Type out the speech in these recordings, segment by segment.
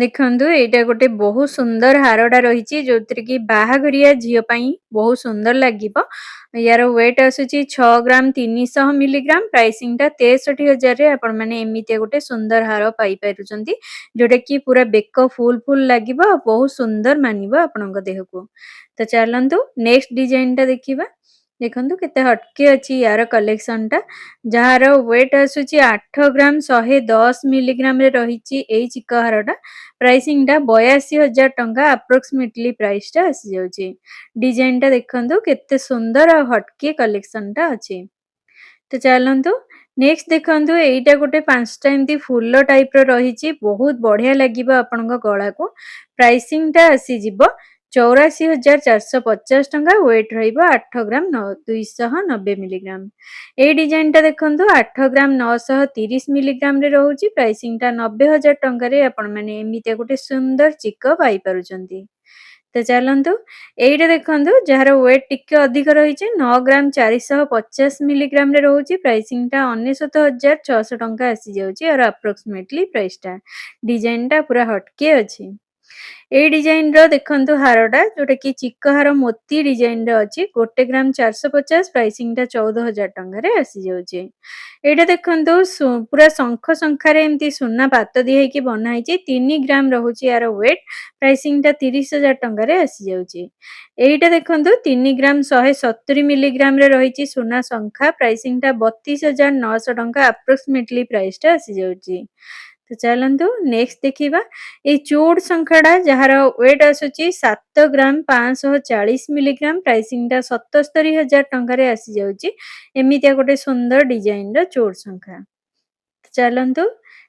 ଦେଖନ୍ତୁ ଏଇଟା ଗୋଟେ ବହୁତ ସୁନ୍ଦର ହାରଟା ରହିଛି ଯୋଉଥିରେ କି ବାହାଘରିଆ ଝିଅ ପାଇଁ ବହୁତ ସୁନ୍ଦର ଲାଗିବ। ୟାର ୱେଟ୍ ଆସୁଛି 6 ଗ୍ରାମ 300 ମିଲିଗ୍ରାମ। ପ୍ରାଇସିଂଟା 63,000ରେ ଆପଣମାନେ ଏମିତିଆ ଗୋଟେ ସୁନ୍ଦର ହାର ପାଇପାରୁଛନ୍ତି ଯୋଉଟା କି ପୁରା ବେକ ଫୁଲ ଲାଗିବ ଆଉ ବହୁତ ସୁନ୍ଦର ମାନିବ ଆପଣଙ୍କ ଦେହକୁ। ତ ଚାଲନ୍ତୁ ନେକ୍ସଟ ଡିଜାଇନଟା ଦେଖିବା। ଦେଖନ୍ତୁ କେତେ ହଟକେ ଅଛି ୟାର କଲେକ୍ସନଟା, ଯାହାର ୱେଟ୍ ଆସୁଛି 8 ଗ୍ରାମ 110 ମିଲିଗ୍ରାମରେ ରହିଛି ଏଇ ଚିକ ହାରଟା। ପ୍ରାଇସିଂଟା 82,000 ଟଙ୍କା ଆପ୍ରୋକ୍ସିମେଟଲି ପ୍ରାଇସଟା ଆସିଯାଉଛି। ଡିଜାଇନଟା ଦେଖନ୍ତୁ କେତେ ସୁନ୍ଦର ଆଉ ହଟକେ କଲେକ୍ସନଟା ଅଛି। ତ ଚାଲନ୍ତୁ ନେକ୍ସଟ ଦେଖନ୍ତୁ, ଏଇଟା ଗୋଟେ 5ଟା ଏମିତି ଫୁଲ ଟାଇପର ରହିଛି, ବହୁତ ବଢିଆ ଲାଗିବ ଆପଣଙ୍କ ଗଳାକୁ। ପ୍ରାଇସିଂଟା ଆସିଯିବ 84,450 ଟଙ୍କା। ୱେଟ୍ ରହିବ 8 ଗ୍ରାମ 290 ମିଲିଗ୍ରାମ। ଏଇ ଡିଜାଇନଟା ଦେଖନ୍ତୁ 8 ଗ୍ରାମ 930 ମିଲିଗ୍ରାମରେ ରହୁଛି। ପ୍ରାଇସିଂଟା 90,000 ଟଙ୍କାରେ ଆପଣମାନେ ଏମିତିଆ ଗୋଟେ ସୁନ୍ଦର ଚିକ ପାଇପାରୁଛନ୍ତି। ତ ଚାଲନ୍ତୁ ଏଇଟା ଦେଖନ୍ତୁ, ଯାହାର ୱେଟ୍ ଟିକେ ଅଧିକ ରହିଛି 9 ଗ୍ରାମ 450 ମିଲିଗ୍ରାମରେ ରହୁଛି। ପ୍ରାଇସିଂଟା 99,600 ଟଙ୍କା ଆସିଯାଉଛି ଆଉ ଆପ୍ରୋକ୍ସିମେଟଲି ପ୍ରାଇସଟା। ଡିଜାଇନଟା ପୁରା ହଟକେ ଅଛି। ଏଇ ଡିଜାଇନର ଦେଖନ୍ତୁ ହାରଟା, ଯୋଉଟା କି ଚିକ ହାର ମୋତି ଡିଜାଇନର ଅଛି। 1 ଗ୍ରାମ 450, ପ୍ରାଇସିଂଟା 14,000 ଟଙ୍କାରେ ଆସିଯାଉଛି। ଏଇଟା ଦେଖନ୍ତୁ ପୁରା ଶଙ୍ଖ ଶଙ୍ଖାରେ ଏମିତି ସୁନା ପାତ ଦିଆ ହେଇକି ବନା ହେଇଛି। 3 ଗ୍ରାମ ରହୁଛି ୟାର ୱେଟ୍। ପ୍ରାଇସିଂଟା 30,000 ଟଙ୍କାରେ ଆସିଯାଉଛି। ଏଇଟା ଦେଖନ୍ତୁ 3 ଗ୍ରାମ 170 ମିଲିଗ୍ରାମରେ ରହିଛି ସୁନା ଶଙ୍ଖା। ପ୍ରାଇସିଂଟା 32,900 ଟଙ୍କା ଆପ୍ରୋକ୍ସିମେଟଲି ପ୍ରାଇସଟା ଆସିଯାଉଛି। ତ ଚାଲନ୍ତୁ ନେକ୍ସଟ ଦେଖିବା। ଏଇ ଚୁଡ ଶଙ୍ଖାଟା, ଯାହାର ୱେଟ୍ ଆସୁଛି 7 ଗ୍ରାମ 540 ମିଲିଗ୍ରାମ। ପ୍ରାଇସିଂଟା 77,000 ଟଙ୍କାରେ ଆସିଯାଉଛି। ଏମିତିଆ ଗୋଟେ ସୁନ୍ଦର ଡିଜାଇନର ଚୁଡ ଶଙ୍ଖା। ଚାଲନ୍ତୁ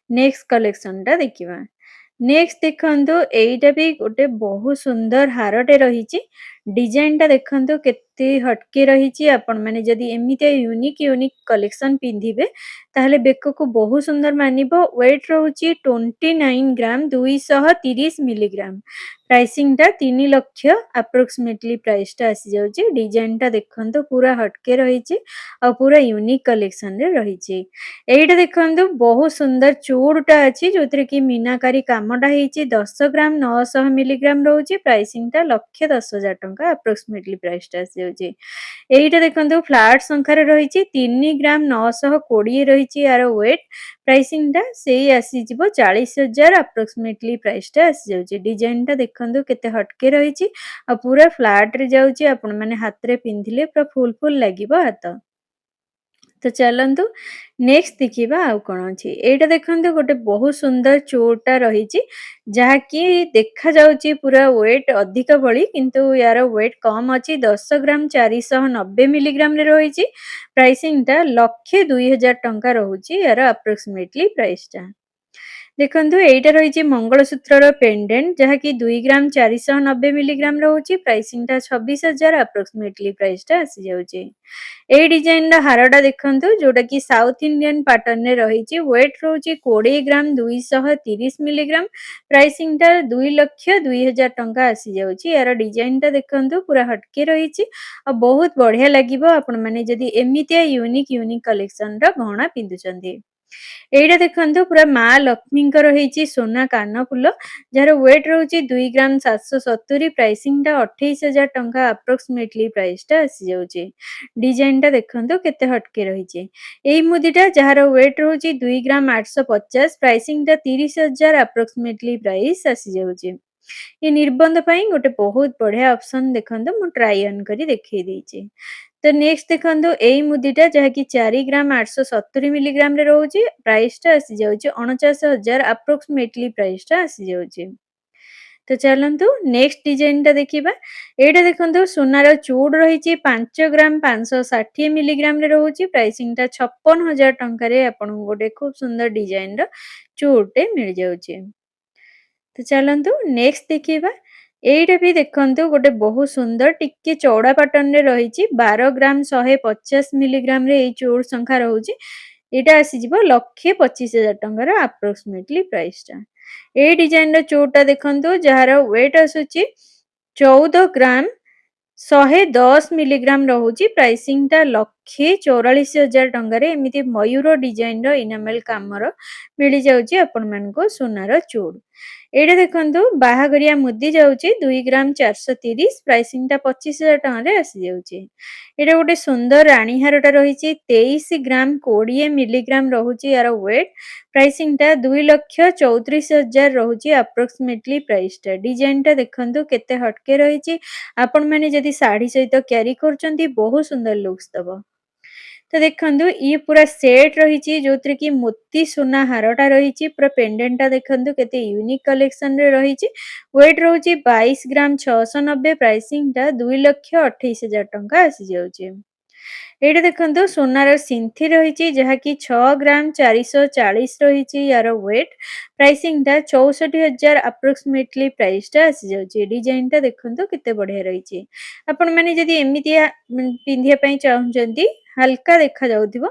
ନେକ୍ସଟ କଲେକ୍ସନଟା ଦେଖିବା। ନେକ୍ସଟ ଦେଖନ୍ତୁ, ଏଇଟା ବି ଗୋଟେ ବହୁତ ସୁନ୍ଦର ହାରଟେ ରହିଛି। ଡିଜାଇନଟା ଦେଖନ୍ତୁ କେତେ ହଟକେ ରହିଛି। ଆପଣମାନେ ଯଦି ଏମିତିଆ ୟୁନିକ୍ କଲେକ୍ସନ ପିନ୍ଧିବେ ତାହେଲେ ବେକକୁ ବହୁତ ସୁନ୍ଦର ମାନିବ। ୱେଟ୍ ରହୁଛି 29 ଗ୍ରାମ 230 ମିଲିଗ୍ରାମ। ପ୍ରାଇସିଂଟା 3 ଲକ୍ଷ ଆପ୍ରୋକ୍ସିମେଟଲି ପ୍ରାଇସଟା ଆସିଯାଉଛି। ଡିଜାଇନଟା ଦେଖନ୍ତୁ ପୁରା ହଟକେ ରହିଛି ଆଉ ପୁରା ୟୁନିକ୍ କଲେକ୍ସନରେ ରହିଛି। ଏଇଟା ଦେଖନ୍ତୁ ବହୁତ ସୁନ୍ଦର ଚୁଡଟା ଅଛି, ଯୋଉଥିରେ କି ମିନାକାରୀ କାମଟା ହେଇଛି। 10 ଗ୍ରାମ 900 ମିଲିଗ୍ରାମ ରହୁଛି। ପ୍ରାଇସିଂଟା 1,10,000 ଟଙ୍କା ଆପ୍ରୋକ୍ସିମେଟଲି ପ୍ରାଇସଟା ଆସିଯାଉଛି। ଏଇଟା ଦେଖନ୍ତୁ ଫ୍ଲାଟ ଶଙ୍ଖାରେ ରହିଛି। 3 ଗ୍ରାମ 920 ରହିଛି ୟାର ୱେଟ୍। ପ୍ରାଇସିଂଟା ସେଇ ଆସିଯିବ 40,000 ଆପ୍ରୋକ୍ସିମେଟଲି ପ୍ରାଇସଟା ଆସିଯାଉଛି। ଡିଜାଇନଟା ଦେଖନ୍ତୁ କେତେ ହଟକେ ରହିଛି ଆଉ ପୁରା ଫ୍ଲାଟରେ ଯାଉଛି। ଆପଣମାନେ ହାତରେ ପିନ୍ଧିଲେ ପୁରା ଫୁଲ ଲାଗିବ ହାତ। ତ ଚାଲନ୍ତୁ ନେକ୍ସଟ ଦେଖିବା ଆଉ କଣ ଅଛି। ଏଇଟା ଦେଖନ୍ତୁ ଗୋଟେ ବହୁତ ସୁନ୍ଦର ଚୁଡଟା ରହିଛି, ଯାହାକି ଦେଖାଯାଉଛି ପୁରା ୱେଟ୍ ଅଧିକ ଭଳି, କିନ୍ତୁ ୟାର ୱେଟ୍ କମ୍ ଅଛି। 10 ଗ୍ରାମ 490 ମିଲିଗ୍ରାମରେ ରହିଛି। ପ୍ରାଇସିଂଟା 1,02,000 ଟଙ୍କା ରହୁଛି ୟାର ଆପ୍ରୋକ୍ସିମେଟଲି ପ୍ରାଇସଟା। ଦେଖନ୍ତୁ ଏଇଟା ରହିଛି ମଙ୍ଗଳସୂତ୍ରର ପେଣ୍ଡେଣ୍ଟ, ଯାହାକି 2 ଗ୍ରାମ 490 ମିଲିଗ୍ରାମ ରହୁଛି। ପ୍ରାଇସିଂଟା 26,000 ଆପ୍ରୋକ୍ସିମେଟଲି ପ୍ରାଇସଟା ଆସିଯାଉଛି। ଏଇ ଡିଜାଇନର ହାରଟା ଦେଖନ୍ତୁ, ଯୋଉଟା କି ସାଉଥ ଇଣ୍ଡିଆନ ପାଟର୍ନରେ ରହିଛି। ୱେଟ୍ ରହୁଛି 20 ଗ୍ରାମ 230 ମିଲିଗ୍ରାମ। ପ୍ରାଇସିଂଟା 2,02,000 ଟଙ୍କା ଆସିଯାଉଛି। ୟାର ଡିଜାଇନଟା ଦେଖନ୍ତୁ ପୁରା ହଟକେ ରହିଛି ଆଉ ବହୁତ ବଢିଆ ଲାଗିବ ଆପଣମାନେ ଯଦି ଏମିତିଆ ୟୁନିକ୍ କଲେକ୍ସନର ଗହଣା ପିନ୍ଧୁଛନ୍ତି। ଏଇଟା ଦେଖନ୍ତୁ ପୁରା ମା ଲକ୍ଷ୍ମୀଙ୍କର ହେଇଛି ସୁନା କାନ ଫୁଲ, ଯାହାର ୱେଟ୍ ରହୁଛି 2 ଗ୍ରାମ 770। ପ୍ରାଇସିଂଟା 28,000 ଟଙ୍କା ଆପ୍ରୋକ୍ସିମେଟଲି ପ୍ରାଇସଟା ଆସିଯାଉଛି। ଡିଜାଇନଟା ଦେଖନ୍ତୁ କେତେ ହଟକେ ରହିଛି। ଏଇ ମୁଦିଟା, ଯାହାର ୱେଟ୍ ରହୁଛି 2 ଗ୍ରାମ 850। ପ୍ରାଇସିଂଟା 30,000 ଆପ୍ରୋକ୍ସିମେଟଲି ପ୍ରାଇସ ଆସିଯାଉଛି। ଏ ନିର୍ବନ୍ଧ ପାଇଁ ଗୋଟେ ବହୁତ ବଢିଆ ଅପସନ ଦେଖନ୍ତୁ, ମୁଁ ଟ୍ରାଇ ଅନ୍ କରି ଦେଖେଇ ଦେଇଛି। ତ ନେକ୍ସଟ ଦେଖନ୍ତୁ ଏଇ ମୁଦିଟା, ଯାହାକି 4 ଗ୍ରାମ 870 ମିଲିଗ୍ରାମରେ ରହୁଛି। ପ୍ରାଇସଟା ଆସିଯାଉଛି 49,000 ଆପ୍ରୋକ୍ସିମେଟଲି ପ୍ରାଇସଟା ଆସିଯାଉଛି। ତ ଚାଲନ୍ତୁ ନେକ୍ସଟ ଡିଜାଇନଟା ଦେଖିବା। ଏଇଟା ଦେଖନ୍ତୁ ସୁନାର ଚୁଡ ରହିଛି। 5 ଗ୍ରାମ 560 ମିଲିଗ୍ରାମରେ ରହୁଛି। ପ୍ରାଇସିଂଟା 56,000 ଟଙ୍କାରେ ଆପଣଙ୍କୁ ଗୋଟେ ଖୁବ ସୁନ୍ଦର ଡିଜାଇନର ଚୁଡଟେ ମିଳିଯାଉଛି। ତ ଚାଲନ୍ତୁ ନେକ୍ସଟ ଦେଖିବା। ଏଇଟା ବି ଦେଖନ୍ତୁ ଗୋଟେ ବହୁତ ସୁନ୍ଦର ଟିକେ ଚଉଡା ପାଟର୍ନରେ ରହିଛି। 12 ଗ୍ରାମ 150 ମିଲିଗ୍ରାମରେ ଏଇ ଚୁଡ ଶଙ୍ଖା ରହୁଛି। ଏଇଟା ଆସିଯିବ 1,25,000 ଟଙ୍କାର ଆପ୍ରୋକ୍ସିମେଟଲି ପ୍ରାଇସଟା। ଏଇ ଡିଜାଇନର ଚୁଡଟା ଦେଖନ୍ତୁ, ଯାହାର ୱେଟ୍ ଆସୁଛି 14 ଗ୍ରାମ 110 ମିଲିଗ୍ରାମ ରହୁଛି। ପ୍ରାଇସିଂଟା 1,44,000 ଟଙ୍କାରେ ଏମିତି ମୟୂର ଡିଜାଇନର ଇନାମେଲ କାମର ମିଳିଯାଉଛି ଆପଣମାନଙ୍କୁ ସୁନାର ଚୁଡ୍। ଏଇଟା ଦେଖନ୍ତୁ ବାହାଘରିଆ ମୁଦି ଯାଉଛି 2 ଗ୍ରାମ 430, ପ୍ରାଇସିଂଟା 25,000 ଟଙ୍କାରେ ଆସିଯାଉଛି। ଏଇଟା ଗୋଟେ ସୁନ୍ଦର ରାଣୀ ହାରଟା ରହିଛି 23 ଗ୍ରାମ 20 ମିଲିଗ୍ରାମ ରହୁଛି ୟାର ୱେଟ୍। ପ୍ରାଇସିଂଟା 2,34,000 ରହୁଛି ଆପ୍ରୋକ୍ସିମେଟଲି ପ୍ରାଇସଟା। ଡିଜାଇନଟା ଦେଖନ୍ତୁ କେତେ ହଟକେ ରହିଛି। ଆପଣମାନେ ଯଦି ଶାଢ଼ୀ ସହିତ କ୍ୟାରି କରୁଛନ୍ତି ବହୁତ ସୁନ୍ଦର ଲୁକ୍ସ ଦବ। ତ ଦେଖନ୍ତୁ ଇଏ ପୁରା ସେଟ୍ ରହିଛି ଯୋଉଥିରେ କି ମୋତି ସୁନା ହାରଟା ରହିଛି। ପୁରା ପେଣ୍ଡେଣ୍ଟଟା ଦେଖନ୍ତୁ କେତେ ୟୁନିକ୍ କଲେକ୍ସନରେ ରହିଛି। ୱେଟ୍ ରହୁଛି 22 ଗ୍ରାମ 690, ପ୍ରାଇସିଂଟା 2,28,000 ଟଙ୍କା ଆସିଯାଉଛି। ଏଇଟା ଦେଖନ୍ତୁ ସୁନାର ସିନ୍ଥି ରହିଛି ଯାହାକି 6 ଗ୍ରାମ 440 ରହିଛି ୟାର ୱେଟ୍। ପ୍ରାଇସିଂଟା 64,000 ଆପ୍ରୋକ୍ସିମେଟଲି ପ୍ରାଇସଟା ଆସିଯାଉଛି। ଡିଜାଇନଟା ଦେଖନ୍ତୁ କେତେ ବଢ଼ିଆ ରହିଛି। ଆପଣମାନେ ଯଦି ଏମିତିଆ ପିନ୍ଧିବା ପାଇଁ ଚାହୁଁଛନ୍ତି ହାଲକା ଦେଖାଯାଉଥିବ,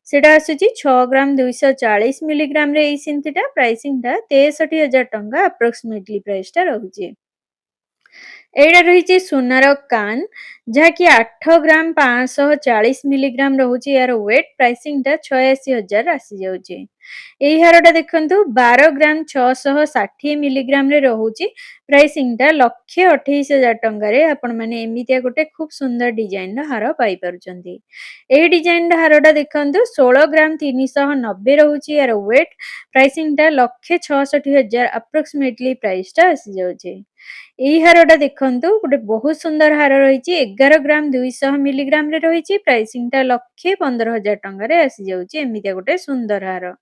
ସେଟା ଆସୁଛି 6 ଗ୍ରାମ 240 ମିଲିଗ୍ରାମରେ ଏଇ ସିନ୍ଥିଟା। ପ୍ରାଇସିଂଟା 63,000 ଟଙ୍କା ଆପ୍ରୋକ୍ସିମେଟଲି ପ୍ରାଇସଟା ରହୁଛି। ଏଇଟା ରହିଛି ସୁନାର କାନ୍ ଯାହାକି 8 ଗ୍ରାମ 540 ମିଲିଗ୍ରାମ ରହୁଛି ୟାର ୱେଟ୍। ପ୍ରାଇସିଂଟା 86,000 ଆସିଯାଉଛି। ଏଇ ହାରଟା ଦେଖନ୍ତୁ 12 ଗ୍ରାମ 660 ମିଲିଗ୍ରାମରେ ରହୁଛି। ପ୍ରାଇସିଂଟା 1,28,000 ଟଙ୍କାରେ ଆପଣମାନେ ଏମିତିଆ ଗୋଟେ ଖୁବ୍ ସୁନ୍ଦର ଡିଜାଇନର ହାର ପାଇପାରୁଛନ୍ତି। ଏହି ଡିଜାଇନର ହାରଟା ଦେଖନ୍ତୁ 16 ଗ୍ରାମ 390 ରହୁଛି ୟାର ୱେଟ୍। ପ୍ରାଇସିଂଟା 1,66,000 ଆପ୍ରୋକ୍ସିମେଟଲି ପ୍ରାଇସଟା ଆସିଯାଉଛି। ଏଇ ହାରଟା ଦେଖନ୍ତୁ ଗୋଟେ ବହୁତ ସୁନ୍ଦର ହାର ରହିଛି 11 ଗ୍ରାମ 200 ମିଲିଗ୍ରାମରେ ରହିଛି। ପ୍ରାଇସିଂଟା 1,15,000 ଟଙ୍କାରେ ଆସିଯାଉଛି। ଏମିତିଆ ଗୋଟେ ସୁନ୍ଦର ହାର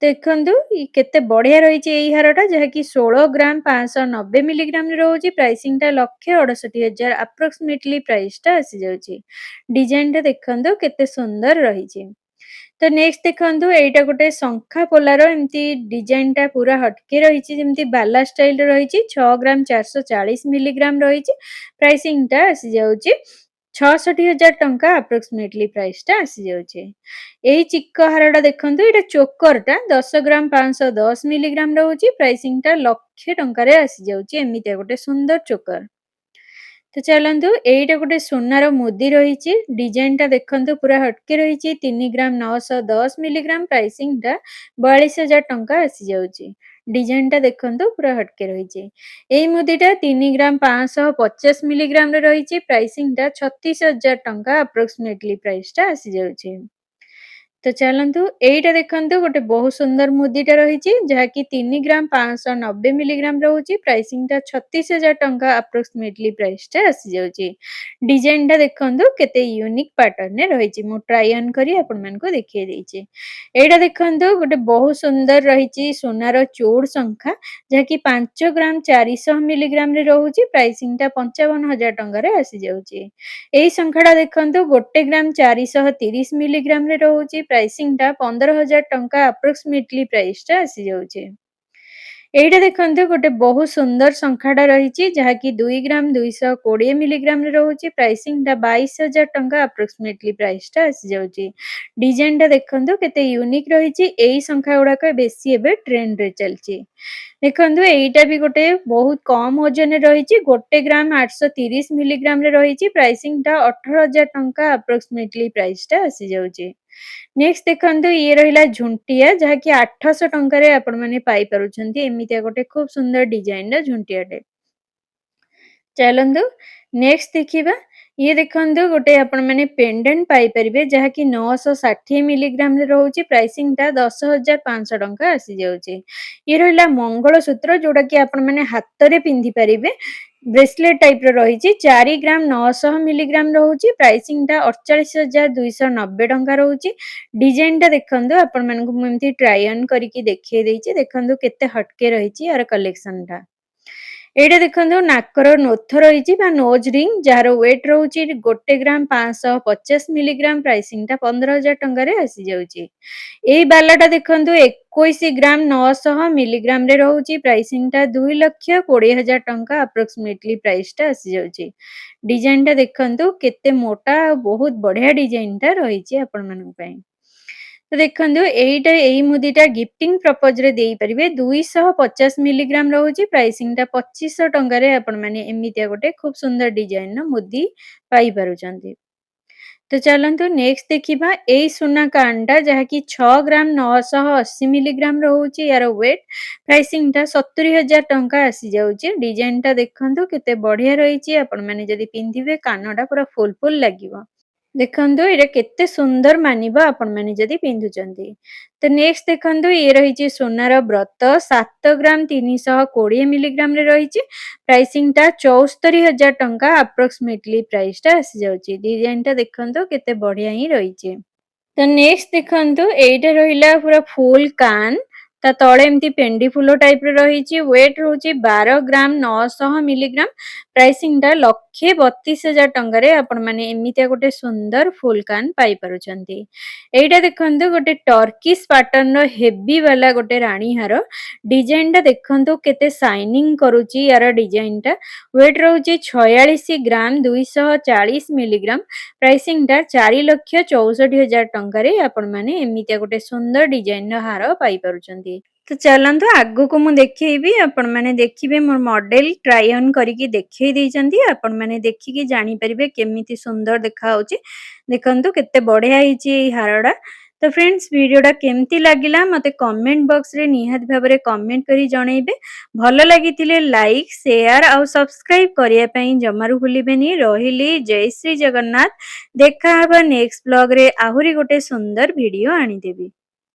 ଦେଖନ୍ତୁ କେତେ ବଢିଆ ରହିଛି ଏଇ ହାରଟା ଯାହାକି 16 ଗ୍ରାମ 590 ମିଲିଗ୍ରାମରେ ରହୁଛି। ପ୍ରାଇସିଂଟା 1,68,000 ଆପ୍ରୋକ୍ସିମେଟଲି ପ୍ରାଇସଟା ଆସିଯାଉଛି। ଡିଜାଇନଟା ଦେଖନ୍ତୁ କେତେ ସୁନ୍ଦର ରହିଛି। ତ ନେକ୍ସଟ ଦେଖନ୍ତୁ ଏଇଟା ଗୋଟେ ଶଙ୍ଖା ପୋଲାର ଏମିତି ଡିଜାଇନଟା ପୁରା ହଟକେ ରହିଛି ଯେମିତି ବାଲା ଷ୍ଟାଇଲରେ ରହିଛି। 6 ଗ୍ରାମ 440 ମିଲିଗ୍ରାମ ରହିଛି। ପ୍ରାଇସିଂଟା ଆସିଯାଉଛି 66,000 ଟଙ୍କା ଆପ୍ରୋକ୍ସିମେଟଲି ପ୍ରାଇସଟା ଆସିଯାଉଛି। ଏଇ ଚିକ୍କ ହାରଟା ଦେଖନ୍ତୁ ଏଇଟା ଚୋକରଟା 10 ଗ୍ରାମ 510 ମିଲିଗ୍ରାମ ରହୁଛି। ପ୍ରାଇସିଂଟା 1,00,000 ଟଙ୍କାରେ ଆସିଯାଉଛି। ଏମିତିଆ ଗୋଟେ ସୁନ୍ଦର ଚୋକର। ତ ଚାଲନ୍ତୁ ଏଇଟା ଗୋଟେ ସୁନାର ମୁଦି ରହିଛି। ଡିଜାଇନଟା ଦେଖନ୍ତୁ ପୁରା ହଟକେ ରହିଛି 3 ଗ୍ରାମ 910 ମିଲିଗ୍ରାମ। ପ୍ରାଇସିଂଟା 42,000 ଟଙ୍କା ଆସିଯାଉଛି। ଡିଜାଇନଟା ଦେଖନ୍ତୁ ପୁରା ହଟକେ ରହିଛି। ଏଇ ମୁଦିଟା 3 ଗ୍ରାମ 550 ମିଲିଗ୍ରାମରେ ରହିଛି। ପ୍ରାଇସିଂଟା 36,000 ଟଙ୍କା ଆପ୍ରୋକ୍ସିମେଟଲି ପ୍ରାଇସଟା ଆସିଯାଉଛି। ତ ଚାଲନ୍ତୁ ଏଇଟା ଦେଖନ୍ତୁ ଗୋଟେ ବହୁତ ସୁନ୍ଦର ମୁଦିଟା ରହିଛି ଯାହାକି 3 ଗ୍ରାମ 590 ମିଲିଗ୍ରାମ ରହୁଛି। ପ୍ରାଇସିଂଟା 36,000 ଟଙ୍କା ଆପ୍ରୋକ୍ସିମେଟଲି ପ୍ରାଇସଟା ଆସିଯାଉଛି। ଡିଜାଇନଟା ଦେଖନ୍ତୁ କେତେ ୟୁନିକ୍ ପାଟର୍ନରେ ରହିଛି। ମୁଁ ଟ୍ରାଇ ଅନ୍ କରି ଆପଣମାନଙ୍କୁ ଦେଖେଇ ଦେଇଛି। ଏଇଟା ଦେଖନ୍ତୁ ଗୋଟେ ବହୁତ ସୁନ୍ଦର ରହିଛି ସୁନାର ଚୌଡ ଶଙ୍ଖା ଯାହାକି 5 ଗ୍ରାମ 400 ମିଲିଗ୍ରାମରେ ରହୁଛି। ପ୍ରାଇସିଂଟା 55,000 ଟଙ୍କାରେ ଆସିଯାଉଛି। ଏଇ ଶଙ୍ଖାଟା ଦେଖନ୍ତୁ 1 ଗ୍ରାମ 430 ମିଲିଗ୍ରାମରେ ରହୁଛି। ପ୍ରାଇସିଂଟା 15,000 ଟଙ୍କା ଆପ୍ରୋକ୍ସିମେଟଲି ପ୍ରାଇସଟା ଆସିଯାଉଛି। ଏଇଟା ଦେଖନ୍ତୁ ଗୋଟେ ବହୁତ ସୁନ୍ଦର ଶଙ୍ଖାଟା ରହିଛି ଯାହାକି 2 ଗ୍ରାମ 220 ମିଲିଗ୍ରାମରେ ରହୁଛି। ପ୍ରାଇସିଂଟା 22,000 ଟଙ୍କା ଆପ୍ରୋକ୍ସିମେଟଲି ପ୍ରାଇସଟା ଆସିଯାଉଛି। ଡିଜାଇନଟା ଦେଖନ୍ତୁ କେତେ ୟୁନିକ୍ ରହିଛି। ଏଇ ଶଙ୍ଖା ଗୁଡାକ ବେଶୀ ଏବେ ଟ୍ରେଣ୍ଡରେ ଚାଲିଛି। ଦେଖନ୍ତୁ ଏଇଟା ବି ଗୋଟେ ବହୁତ କମ ଓଜନରେ ରହିଛି 1 ଗ୍ରାମ 830 ମିଲିଗ୍ରାମରେ ରହିଛି। ପ୍ରାଇସିଂଟା 18,000 ଟଙ୍କା ଆପ୍ରୋକ୍ସିମେଟଲି ପ୍ରାଇସଟା ଆସିଯାଉଛି। ନେକ୍ସଟ ଦେଖନ୍ତୁ ଇଏ ରହିଲା ଝୁଣ୍ଟିଆ ଯାହାକି 800 ଟଙ୍କାରେ ଆପଣମାନେ ପାଇପାରୁଛନ୍ତି। ଏମିତିଆ ଗୋଟେ ଖୁବ୍ ସୁନ୍ଦର ଡିଜାଇନର ଝୁଣ୍ଟିଆଟେ। ଚାଲନ୍ତୁ ନେକ୍ସଟ ଦେଖିବା। ଇଏ ଦେଖନ୍ତୁ ଗୋଟେ ଆପଣମାନେ ପେଣ୍ଡେଣ୍ଟ ପାଇପାରିବେ ଯାହାକି 960 ମିଲିଗ୍ରାମରେ ରହୁଛି। ପ୍ରାଇସିଂଟା 10,500 ଟଙ୍କା ଆସିଯାଉଛି। ଇଏ ରହିଲା ମଙ୍ଗଳସୂତ୍ର ଯୋଉଟାକି ଆପଣମାନେ ହାତରେ ପିନ୍ଧିପାରିବେ। ବ୍ରେସଲେଟ୍ ଟାଇପର ରହିଛି 4 ଗ୍ରାମ 900 ମିଲିଗ୍ରାମ ରହୁଛି। ପ୍ରାଇସିଂଟା 48,290 ଟଙ୍କା ରହୁଛି। ଡିଜାଇନଟା ଦେଖନ୍ତୁ ଆପଣମାନଙ୍କୁ ମୁଁ ଏମିତି ଟ୍ରାଇ ଅନ୍ କରିକି ଦେଖେଇ ଦେଇଛି। ଦେଖନ୍ତୁ କେତେ ହଟକେ ରହିଛି ୟାର କଲେକ୍ସନଟା। ଏଇଟା ଦେଖନ୍ତୁ ନାକର ନୋଥ ରହିଛି ବା ନୋଜ ରିଙ୍ଗ ଯାହାର ୱେଟ୍ ରହୁଛି 1 ଗ୍ରାମ 550 ମିଲିଗ୍ରାମ। ପ୍ରାଇସିଂଟା 15,000 ଟଙ୍କାରେ ଆସିଯାଉଛି। ଏଇ ବାଲାଟା ଦେଖନ୍ତୁ 21 ଗ୍ରାମ 900 ମିଲିଗ୍ରାମରେ ରହୁଛି। ପ୍ରାଇସିଂଟା 2,20,000 ଟଙ୍କା ଆପ୍ରୋକ୍ସିମେଟଲି ପ୍ରାଇସଟା ଆସିଯାଉଛି। ଡିଜାଇନଟା ଦେଖନ୍ତୁ କେତେ ମୋଟା ଆଉ ବହୁତ ବଢିଆ ଡିଜାଇନଟା ରହିଛି ଆପଣମାନଙ୍କ ପାଇଁ। ତ ଦେଖନ୍ତୁ ଏଇଟା ଏଇ ମୁଦିଟା ଗିଫ୍ଟିଂ ପ୍ରପୋଜରେ ଦେଇପାରିବେ। 250 ମିଲିଗ୍ରାମ ରହୁଛି। ପ୍ରାଇସିଂଟା 2500 ଟଙ୍କାରେ ଆପଣମାନେ ଏମିତିଆ ଗୋଟେ ଖୁବ୍ ସୁନ୍ଦର ଡିଜାଇନର ମୁଦି ପାଇପାରୁଛନ୍ତି। तो चलନ୍ତୁ नेक्स्ट देखिबा एई सुना कानटा जहाँकि 6 ग्राम 980 मिलीग्राम रहुची यार वेट प्राइसिंग टा 70,000 टंका आसी जाउची डिजाइन टा देखंतु केते बढ़िया रहिची आपण माने जदी पिंधिबे कानटा पूरा फुल लागिवो देखंतु एटा केते सुंदर मानिबा आपण माने जदी पिंधुचंती तो नेक्स्ट देखंतु ये रहिची सोनार व्रत 7 ग्राम 320 मिलीग्राम रे रहिची प्राइसिंग टा 74,000 टंका अप्रोक्सीमेटली प्राइस टा आसी जाउची डिजाइन टा देखंतु केते बढ़िया ही रहिची तो नेक्स्ट देखंतु एइटा रहिला पूरा फुल कान ता तळे एमती पेंडी फुलो टाइप रे रहिची वेट रहउची 12 ग्राम 900 मिलीग्राम प्राइसिंग टा 1,32,000 टंका रे आपण माने एमितिया गोटे सुंदर फुल कान पाई पारुचंती एइटा देखंतु गोटे टर्किश पैटर्न रो हेवी वाला गोटे रानी हार डिजाइन टा देखंतु केते शाइनिंग करूची यार डिजाइन टा वेट रहउची 46 ग्राम 240 मिलीग्राम प्राइसिंग टा 4,64,000 टंका रे आपण माने एमितिया गोटे सुंदर डिजाइन रो हार पाई पारुचंती तो चलନ୍ତୁ ଆଗକୁ ମୁଁ ଦେଖେଇବି ଆପଣ ମାନେ ଦେଖିବେ ମୋର ମଡେଲ ଟ୍ରାଇ ଅନ୍ କରିକି ଦେଖେଇ ଦେଇଛନ୍ତି ଆପଣ ମାନେ ଦେଖିକି ଜାଣିପାରିବେ କେମିତି ସୁନ୍ଦର ଦେଖାଯାଉଛି ଦେଖନ୍ତୁ କେତେ ବଢିଆ ହେଇଛି ଏଇ ହାରଟା ତ फ्रेंड्स वीडियोटा केमती लागिला मते कमेंट बॉक्स रे निहात भाबरे कमेंट करी जणैबे भलो लागितिले लाइक शेयर आ सब्सक्राइब करिया पई जमारू भूलिबेनी रहिली जय श्री जगन्नाथ देखा हबा नेक्स्ट ब्लॉग रे आहुरी गोटे सुंदर वीडियो आनी देबी।